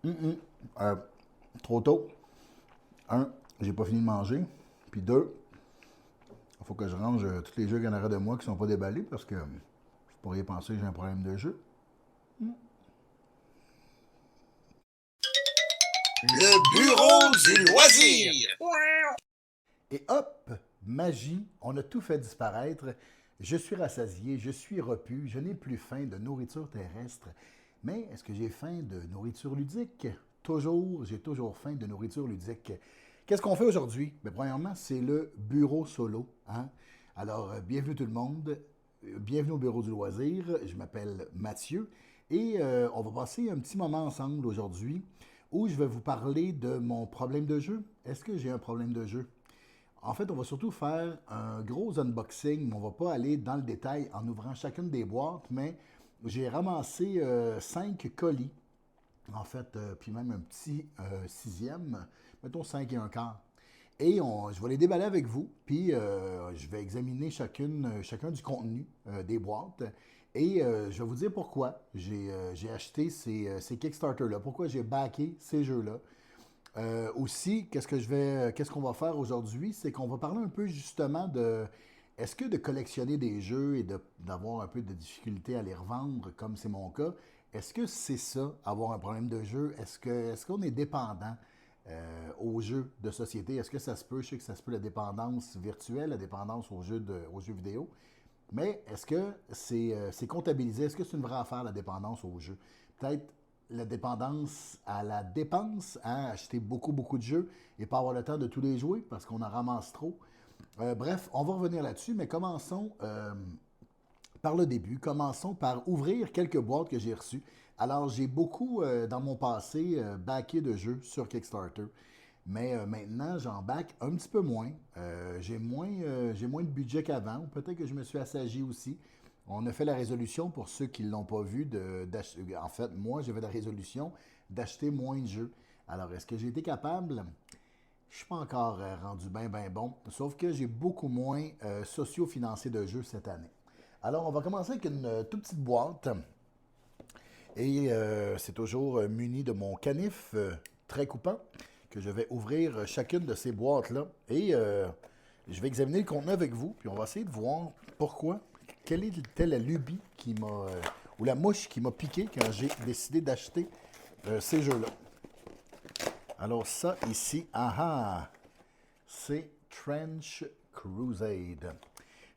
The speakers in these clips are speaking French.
Hum, hum. Euh, Trop tôt. Un, j'ai pas fini de manger. Puis deux, il faut que je range tous les jeux qu'il y en aurait de moi qui sont pas déballés parce que vous pourriez penser que j'ai un problème de jeu. Le bureau du loisir. Et hop, magie, on a tout fait disparaître. Je suis rassasié, je suis repu, je n'ai plus faim de nourriture terrestre. Mais est-ce que j'ai faim de nourriture ludique? Toujours, j'ai toujours faim de nourriture ludique. Qu'est-ce qu'on fait aujourd'hui? Bien, premièrement, c'est le bureau solo. Hein? Alors, bienvenue tout le monde. Bienvenue au bureau du loisir. Je m'appelle Mathieu et on va passer un petit moment ensemble aujourd'hui où je vais vous parler de mon problème de jeu. Est-ce que j'ai un problème de jeu? En fait, on va surtout faire un gros unboxing, mais on ne va pas aller dans le détail en ouvrant chacune des boîtes, mais j'ai ramassé 5 colis, en fait, puis même un petit sixième, mettons 5 et un quart. Et je vais les déballer avec vous, puis je vais examiner chacun du contenu des boîtes. Et je vais vous dire pourquoi j'ai acheté ces Kickstarter-là, pourquoi j'ai backé ces jeux-là. Aussi, qu'est-ce qu'on va faire aujourd'hui, c'est qu'on va parler un peu justement de est-ce que de collectionner des jeux et d'avoir un peu de difficulté à les revendre, comme c'est mon cas, est-ce que c'est ça, avoir un problème de jeu? Est-ce qu'on est dépendant aux jeux de société? Est-ce que ça se peut? Je sais que ça se peut la dépendance virtuelle, la dépendance aux jeux vidéo. Mais est-ce que c'est comptabilisé? Est-ce que c'est une vraie affaire, la dépendance aux jeux? Peut-être la dépendance à la dépense, hein, acheter beaucoup, beaucoup de jeux et pas avoir le temps de tous les jouer parce qu'on en ramasse trop. Bref, on va revenir là-dessus, mais commençons par le début. Commençons par ouvrir quelques boîtes que j'ai reçues. Alors, j'ai beaucoup, dans mon passé, backé de jeux sur Kickstarter. Mais maintenant, j'en back un petit peu moins. J'ai moins de budget qu'avant. Peut-être que je me suis assagi aussi. On a fait la résolution pour ceux qui ne l'ont pas vu. En fait, moi, j'ai fait la résolution d'acheter moins de jeux. Alors, est-ce que j'ai été capable? Je ne suis pas encore rendu bien, bien bon. Sauf que j'ai beaucoup moins socio-financé de jeux cette année. Alors, on va commencer avec une toute petite boîte. Et c'est toujours muni de mon canif très coupant que je vais ouvrir chacune de ces boîtes-là. Et je vais examiner le contenu avec vous, puis on va essayer de voir pourquoi, quelle était la lubie qui m'a, ou la mouche qui m'a piqué quand j'ai décidé d'acheter ces jeux-là. Alors ça ici, c'est Trench Crusade.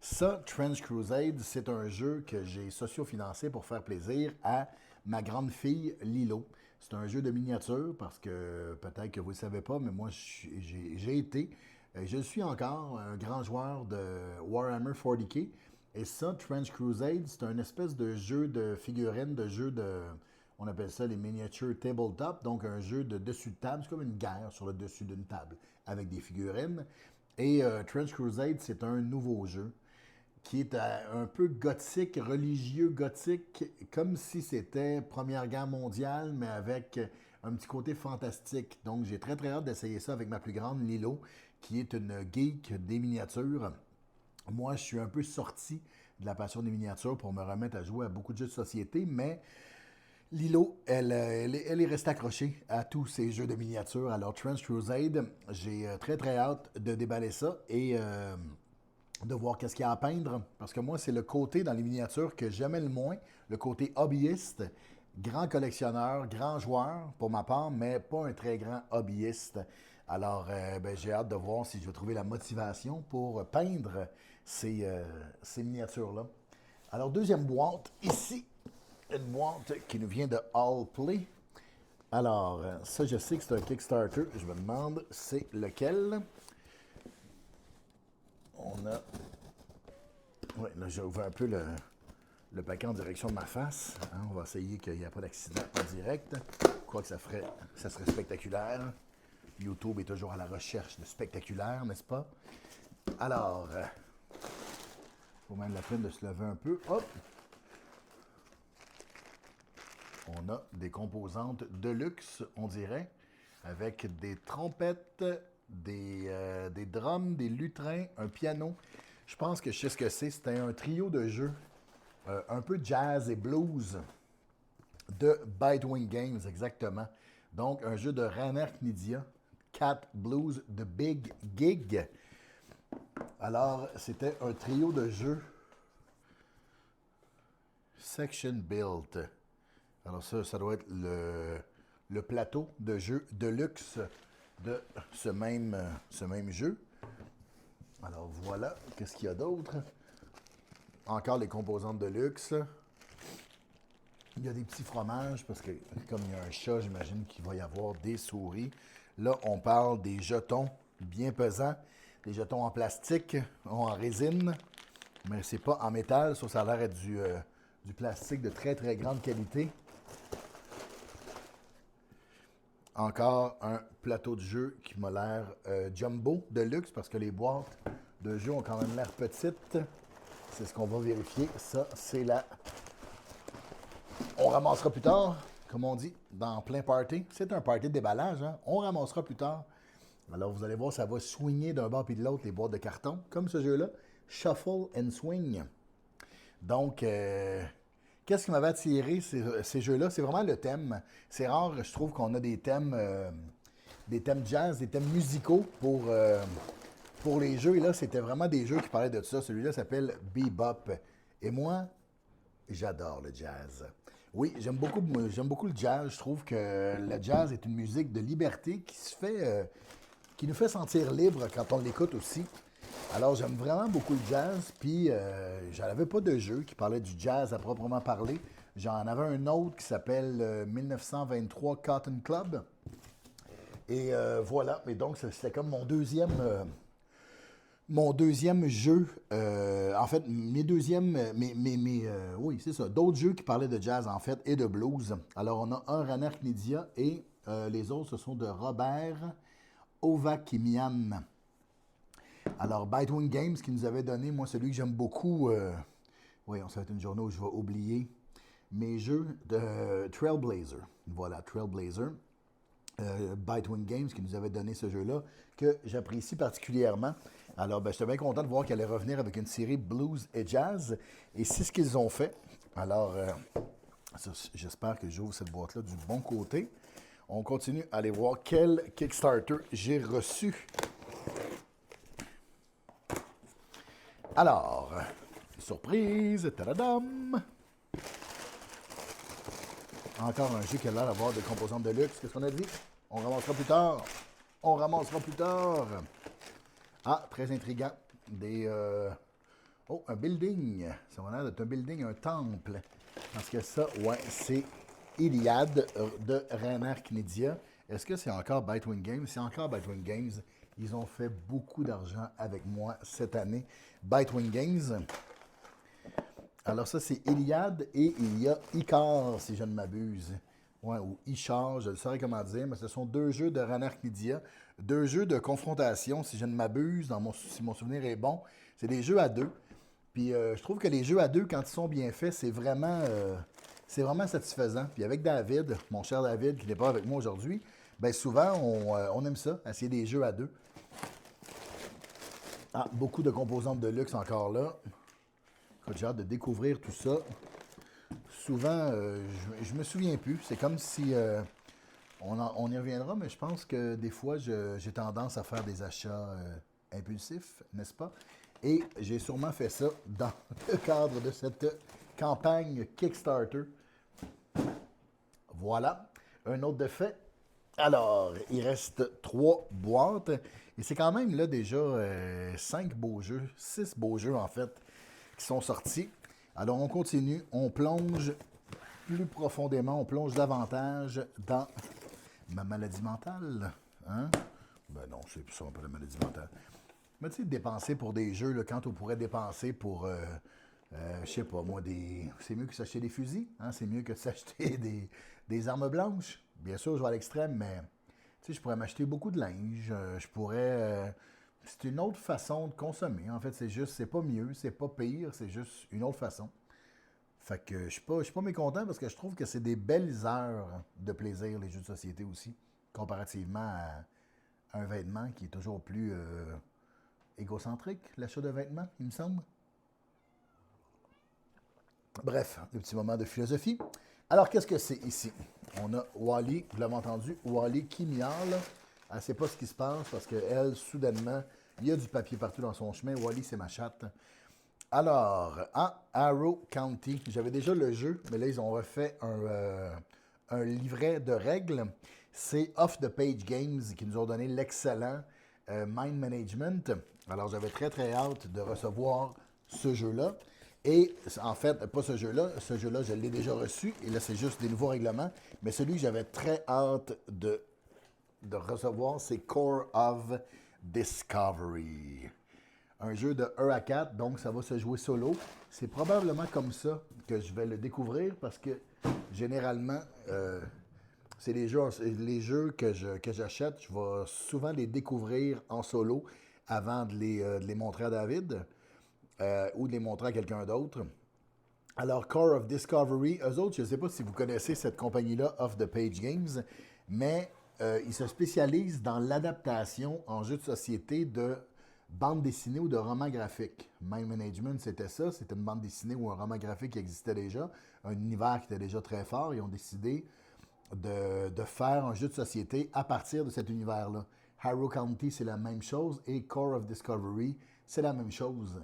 Ça, Trench Crusade, c'est un jeu que j'ai socio-financé pour faire plaisir à ma grande fille Lilo. C'est un jeu de miniature parce que peut-être que vous ne le savez pas, mais moi j'ai été, et je suis encore un grand joueur de Warhammer 40K. Et ça, Trench Crusade, c'est un espèce de jeu de figurines, de jeu de, on appelle ça les miniatures tabletop, donc un jeu de dessus de table. C'est comme une guerre sur le dessus d'une table avec des figurines. Et Trench Crusade, c'est un nouveau jeu qui est un peu gothique, religieux gothique, comme si c'était Première Guerre mondiale, mais avec un petit côté fantastique. Donc j'ai très très hâte d'essayer ça avec ma plus grande, Lilo, qui est une geek des miniatures. Moi, je suis un peu sorti de la passion des miniatures pour me remettre à jouer à beaucoup de jeux de société, mais Lilo, elle est restée accrochée à tous ces jeux de miniatures. Alors, Trench Crusade, j'ai très très hâte de déballer ça et de voir qu'est-ce qu'il y a à peindre. Parce que moi, c'est le côté dans les miniatures que j'aimais le moins, le côté hobbyiste, grand collectionneur, grand joueur pour ma part, mais pas un très grand hobbyiste. Alors, ben, j'ai hâte de voir si je vais trouver la motivation pour peindre ces miniatures-là. Alors, deuxième boîte, ici, une boîte qui nous vient de All Play. Alors, ça, je sais que c'est un Kickstarter. Je me demande, c'est lequel? On a. Oui, là, j'ai ouvert un peu le paquet en direction de ma face. Hein. On va essayer qu'il n'y ait pas d'accident en direct. Quoique ça serait spectaculaire. YouTube est toujours à la recherche de spectaculaire, n'est-ce pas? Alors, faut même la peine de se lever un peu. Hop! On a des composantes de luxe, on dirait, avec des trompettes, des drums, des lutrins, un piano. Je pense que je sais ce que c'est. C'était un trio de jeux, un peu jazz et blues de Bitewing Games, exactement. Donc, un jeu de Rainer Knizia, Cat Blues The Big Gig. Alors, c'était un trio de jeux Section Built. Alors ça doit être le plateau de jeu de luxe de ce même jeu. Alors voilà, qu'est-ce qu'il y a d'autre? Encore les composantes de luxe. Il y a des petits fromages, parce que comme il y a un chat, j'imagine qu'il va y avoir des souris. Là, on parle des jetons bien pesants, des jetons en plastique, en résine, mais c'est pas en métal, ça a l'air d'être du plastique de très très grande qualité. Encore un plateau de jeu qui m'a l'air jumbo de luxe, parce que les boîtes de jeu ont quand même l'air petites. C'est ce qu'on va vérifier. Ça, c'est la... On ramassera plus tard, comme on dit, dans plein party. C'est un party de déballage, hein? On ramassera plus tard. Alors, vous allez voir, ça va swinger d'un bord puis de l'autre, les boîtes de carton, comme ce jeu-là. Shuffle and Swing. Donc, qu'est-ce qui m'avait attiré, ces jeux-là? C'est vraiment le thème. C'est rare, je trouve, qu'on a des thèmes jazz, des thèmes musicaux pour les jeux. Et là, c'était vraiment des jeux qui parlaient de ça. Celui-là s'appelle Bebop. Et moi, j'adore le jazz. Oui, j'aime beaucoup le jazz. Je trouve que le jazz est une musique de liberté qui nous fait sentir libre quand on l'écoute aussi. Alors, j'aime vraiment beaucoup le jazz, puis j'en avais pas de jeu qui parlait du jazz à proprement parler. J'en avais un autre qui s'appelle 1923 Cotton Club. Et voilà, et donc c'était comme mon deuxième jeu. En fait, oui, c'est ça, d'autres jeux qui parlaient de jazz, en fait, et de blues. Alors, on a un Rainer Knizia et les autres, ce sont de Robert Ovakimian. Alors, Bitewing Games qui nous avait donné, moi, celui que j'aime beaucoup, voyons, ça va être une journée où je vais oublier mes jeux de Trailblazer. Voilà, Trailblazer. Bitewing Games qui nous avait donné ce jeu-là, que j'apprécie particulièrement. Alors, ben, j'étais bien content de voir qu'elle allait revenir avec une série blues et jazz, et c'est ce qu'ils ont fait. Alors, j'espère que j'ouvre cette boîte-là du bon côté. On continue à aller voir quel Kickstarter j'ai reçu. Alors, surprise, tadadam! Encore un jeu qui a l'air d'avoir des composantes de luxe. Qu'est-ce qu'on a dit? On ramassera plus tard. On ramassera plus tard. Ah, très intriguant. Oh, un building. Ça va l'air d'être un building, un temple. Parce que ça, ouais, c'est Iliade de Rainer Knizia. Est-ce que c'est encore Bitewing Games? C'est encore Bitewing Games. Ils ont fait beaucoup d'argent avec moi cette année. Bitewing Games. Alors ça, c'est Iliade et il y a Icar, si je ne m'abuse. Ouais, ou Ishar, je ne saurais comment dire, mais ce sont deux jeux de Rainer Knizia. Deux jeux de confrontation, si je ne m'abuse, si mon souvenir est bon. C'est des jeux à deux. Puis je trouve que les jeux à deux, quand ils sont bien faits, c'est vraiment satisfaisant. Puis avec David, mon cher David, qui n'est pas avec moi aujourd'hui, bien souvent, on aime ça, essayer des jeux à deux. Ah, beaucoup de composantes de luxe encore là. J'ai hâte de découvrir tout ça. Souvent, je me souviens plus. C'est comme si... on y reviendra, mais je pense que des fois, j'ai tendance à faire des achats impulsifs, n'est-ce pas? Et j'ai sûrement fait ça dans le cadre de cette campagne Kickstarter. Voilà. Un autre de fait. Alors, il reste 3 boîtes. Et c'est quand même là déjà 5 beaux jeux, 6 beaux jeux en fait, qui sont sortis. Alors, on continue, on plonge plus profondément, on plonge davantage dans ma maladie mentale. Hein? Ben non, c'est ça, pas la maladie mentale. Mais tu sais, dépenser pour des jeux, là, quand on pourrait dépenser pour, je sais pas, moi, c'est mieux que s'acheter des fusils, hein? C'est mieux que de s'acheter des armes blanches. Bien sûr, je vais à l'extrême, mais tu sais, je pourrais m'acheter beaucoup de linge, je pourrais... c'est une autre façon de consommer. En fait, c'est pas mieux, c'est pas pire, c'est juste une autre façon. Fait que je suis pas mécontent parce que je trouve que c'est des belles heures de plaisir, les jeux de société aussi, comparativement à un vêtement qui est toujours plus égocentrique, l'achat de vêtements, il me semble. Bref, le petit moment de philosophie. Alors, qu'est-ce que c'est ici? On a Wally, vous l'avez entendu, Wally qui miaule. Elle ne sait pas ce qui se passe parce qu'elle, soudainement, il y a du papier partout dans son chemin. Wally, c'est ma chatte. Alors, Arrow County, j'avais déjà le jeu, mais là, ils ont refait un livret de règles. C'est Off the Page Games qui nous ont donné l'excellent Mind Management. Alors, j'avais très, très hâte de recevoir ce jeu-là. Et en fait, pas ce jeu-là, je l'ai déjà reçu. Et là, c'est juste des nouveaux règlements. Mais celui que j'avais très hâte de recevoir, c'est Core of Discovery. Un jeu de 1 à 4, donc ça va se jouer solo. C'est probablement comme ça que je vais le découvrir parce que généralement, c'est les jeux que j'achète, je vais souvent les découvrir en solo avant de les montrer à David ou de les montrer à quelqu'un d'autre. Alors, Core of Discovery, eux autres, je ne sais pas si vous connaissez cette compagnie-là, Off the Page Games, mais ils se spécialisent dans l'adaptation en jeu de société de bandes dessinées ou de romans graphiques. Mind Management, c'était ça. C'était une bande dessinée ou un roman graphique qui existait déjà, un univers qui était déjà très fort. Ils ont décidé de faire un jeu de société à partir de cet univers-là. Harrow County, c'est la même chose, et Core of Discovery, c'est la même chose.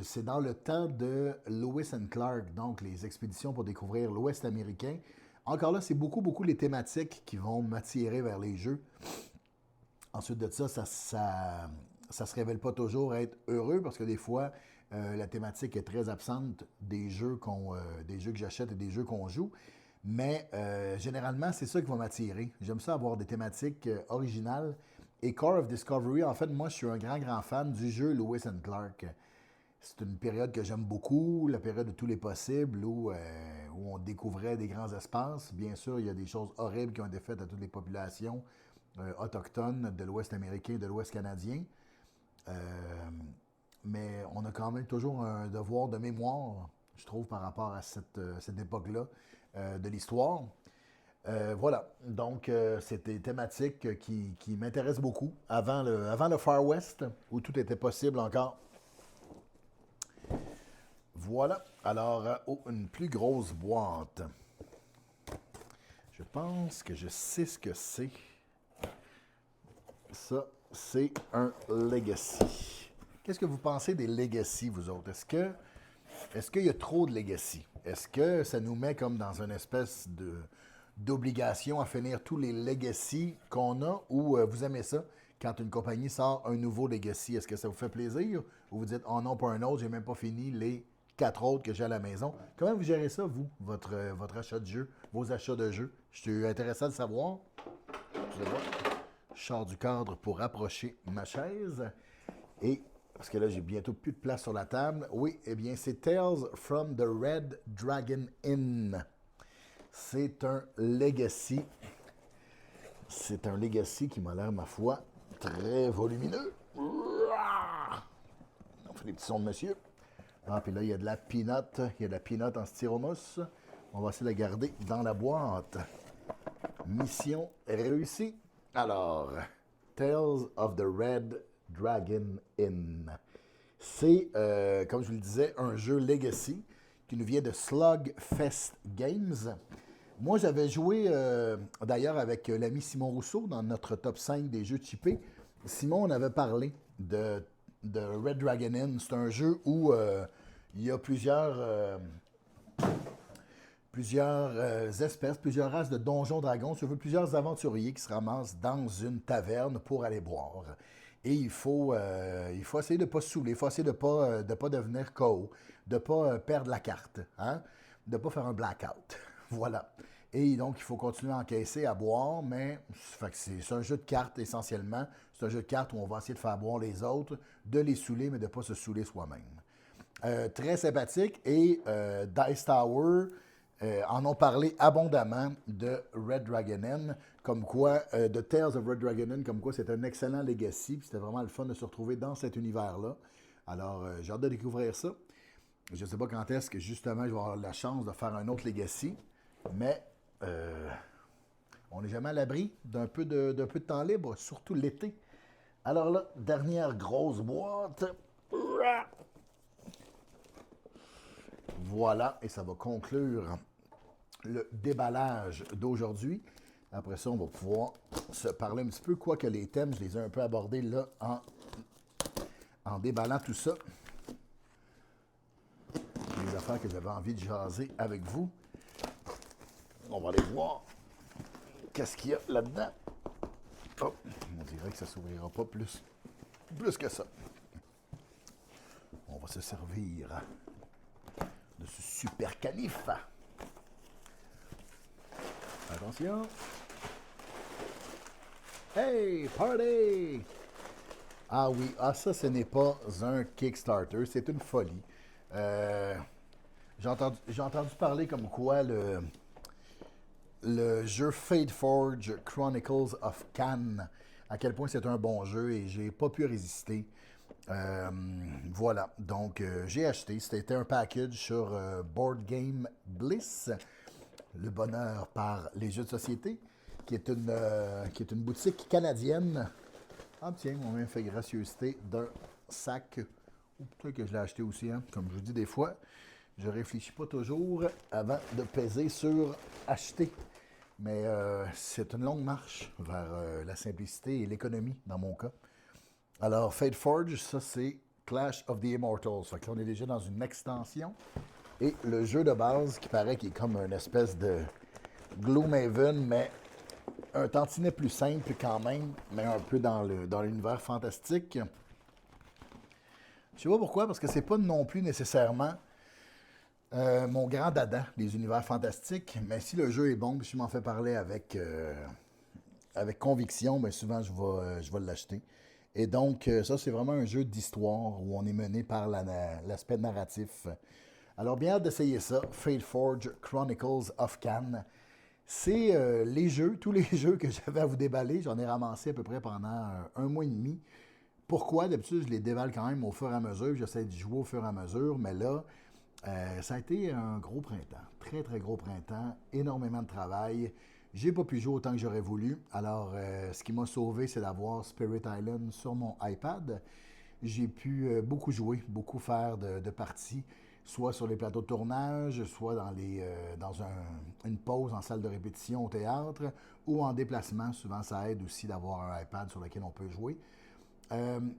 C'est dans le temps de Lewis and Clark, donc les expéditions pour découvrir l'Ouest américain. Encore là, c'est beaucoup les thématiques qui vont m'attirer vers les jeux. Ensuite de ça se révèle pas toujours être heureux parce que des fois, la thématique est très absente des jeux que j'achète et des jeux qu'on joue. Mais généralement, c'est ça qui va m'attirer. J'aime ça avoir des thématiques originales. Et Core of Discovery, en fait, moi, je suis un grand fan du jeu Lewis and Clark. C'est une période que j'aime beaucoup, la période de tous les possibles, où on découvrait des grands espaces. Bien sûr, il y a des choses horribles qui ont été faites à toutes les populations autochtones de l'Ouest américain et de l'Ouest canadien. Mais on a quand même toujours un devoir de mémoire, je trouve, par rapport à cette époque-là de l'histoire. Voilà, donc c'est des thématiques qui m'intéressent beaucoup avant le Far West, où tout était possible encore. Voilà, alors, une plus grosse boîte. Je pense que je sais ce que c'est. Ça, c'est un Legacy. Qu'est-ce que vous pensez des Legacy, vous autres? Est-ce qu'il y a trop de Legacy? Est-ce que ça nous met comme dans une espèce d'obligation à finir tous les Legacy qu'on a ou vous aimez ça? Quand une compagnie sort un nouveau Legacy, est-ce que ça vous fait plaisir? Ou vous dites, oh non, pas un autre, j'ai même pas fini les 4 autres que j'ai à la maison. Comment vous gérez ça, vous, votre achat de jeu, vos achats de jeux? Je suis intéressé de savoir. Je sors du cadre pour approcher ma chaise. Et, parce que là, j'ai bientôt plus de place sur la table. Oui, eh bien, c'est Tales from the Red Dragon Inn. C'est un Legacy. C'est un Legacy qui m'a l'air, ma foi, très volumineux. On fait des petits sons de monsieur. Ah, puis là, il y a de la peanut en styromousse. On va essayer de la garder dans la boîte. Mission réussie. Alors, Tales of the Red Dragon Inn. C'est, comme je vous le disais, un jeu Legacy qui nous vient de Slugfest Games. Moi, j'avais joué d'ailleurs avec l'ami Simon Rousseau dans notre top 5 des jeux chippés. Simon, on avait parlé de Red Dragon Inn. C'est un jeu où il y a plusieurs espèces, plusieurs races de donjons dragons. Si tu veux, plusieurs aventuriers qui se ramassent dans une taverne pour aller boire. Et il faut essayer de ne pas se saouler, il faut essayer de ne pas devenir KO, de ne pas perdre la carte, hein? De ne pas faire un blackout. Voilà. Et donc, il faut continuer à encaisser, à boire, mais c'est un jeu de cartes essentiellement. C'est un jeu de cartes où on va essayer de faire boire les autres, de les saouler, mais de ne pas se saouler soi-même. Très sympathique. Et Dice Tower en ont parlé abondamment de Red Dragon Inn, comme quoi, de Tales of Red Dragon Inn, comme quoi c'est un excellent legacy, puis c'était vraiment le fun de se retrouver dans cet univers-là. Alors, j'ai hâte de découvrir ça. Je ne sais pas quand est-ce que, justement, je vais avoir la chance de faire un autre legacy, mais on n'est jamais à l'abri d'un peu de temps libre, surtout l'été. Alors là, dernière grosse boîte. Voilà, et ça va conclure le déballage d'aujourd'hui. Après ça, on va pouvoir se parler un petit peu, quoique les thèmes, je les ai un peu abordés là en déballant tout ça. Les affaires que j'avais envie de jaser avec vous. On va aller voir qu'est-ce qu'il y a là-dedans. Oh, on dirait que ça ne s'ouvrira pas plus que ça. On va se servir de ce super canif. Attention. Hey, party! Ah oui, ça, ce n'est pas un Kickstarter, c'est une folie. J'ai entendu parler comme quoi le jeu Fate Forge Chronicles of Cannes, à quel point c'est un bon jeu et j'ai pas pu résister. Voilà, donc j'ai acheté. C'était un package sur Board Game Bliss, le bonheur par les jeux de société, qui est une boutique canadienne. Ah tiens, on m'a fait gracieuseté d'un sac. Ou peut-être que je l'ai acheté aussi, hein. Comme je vous dis des fois, je réfléchis pas toujours avant de peser sur acheter. Mais c'est une longue marche vers la simplicité et l'économie dans mon cas. Alors, Fate Forge, ça c'est Clash of the Immortals. Fait que là, on est déjà dans une extension. Et le jeu de base qui paraît qu'il est comme une espèce de Gloomhaven, mais un tantinet plus simple quand même, mais un peu dans l'univers fantastique. Je sais pas pourquoi, parce que c'est pas non plus nécessairement mon grand dada, les univers fantastiques, mais si le jeu est bon, puis je m'en fais parler avec conviction, bien souvent je vais l'acheter. Et donc, ça, c'est vraiment un jeu d'histoire où on est mené par l'aspect narratif. Alors, bien hâte d'essayer ça. Fate Forge Chronicles of Cannes. C'est tous les jeux que j'avais à vous déballer. J'en ai ramassé à peu près pendant un mois et demi. Pourquoi? D'habitude, je les déballe quand même au fur et à mesure. J'essaie de jouer au fur et à mesure. Mais là, ça a été un gros printemps. Très, très gros printemps. Énormément de travail. J'ai pas pu jouer autant que j'aurais voulu. Alors, ce qui m'a sauvé, c'est d'avoir Spirit Island sur mon iPad. J'ai pu beaucoup jouer, beaucoup faire de parties, soit sur les plateaux de tournage, soit dans une pause en salle de répétition au théâtre, ou en déplacement. Souvent, ça aide aussi d'avoir un iPad sur lequel on peut jouer.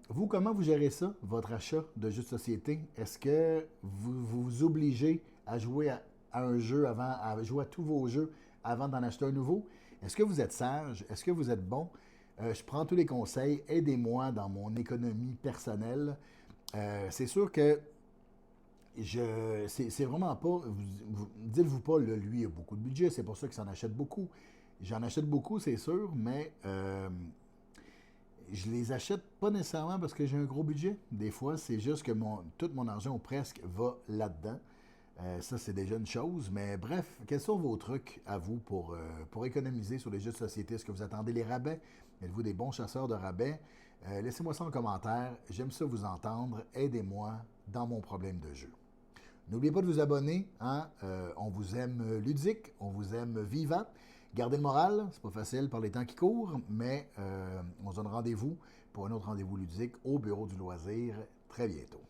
Vous, comment vous gérez ça, votre achat de jeux de société? Est-ce que vous vous obligez à jouer à un jeu à jouer à tous vos jeux avant d'en acheter un nouveau? Est-ce que vous êtes sage? Est-ce que vous êtes bon? Je prends tous les conseils. Aidez-moi dans mon économie personnelle. C'est sûr que c'est vraiment pas. Dites-vous pas, là, lui, il a beaucoup de budget, c'est pour ça qu'il s'en achète beaucoup. J'en achète beaucoup, c'est sûr, mais je les achète pas nécessairement parce que j'ai un gros budget. Des fois, c'est juste que tout mon argent ou presque va là-dedans. Ça, c'est déjà une chose. Mais bref, quels sont vos trucs à vous pour économiser sur les jeux de société? Est-ce que vous attendez les rabais? Êtes-vous des bons chasseurs de rabais? Laissez-moi ça en commentaire. J'aime ça vous entendre. Aidez-moi dans mon problème de jeu. N'oubliez pas de vous abonner. Hein? On vous aime ludique, on vous aime vivant. Gardez le moral, c'est pas facile par les temps qui courent, mais on se donne rendez-vous pour un autre rendez-vous ludique au Bureau du loisir très bientôt.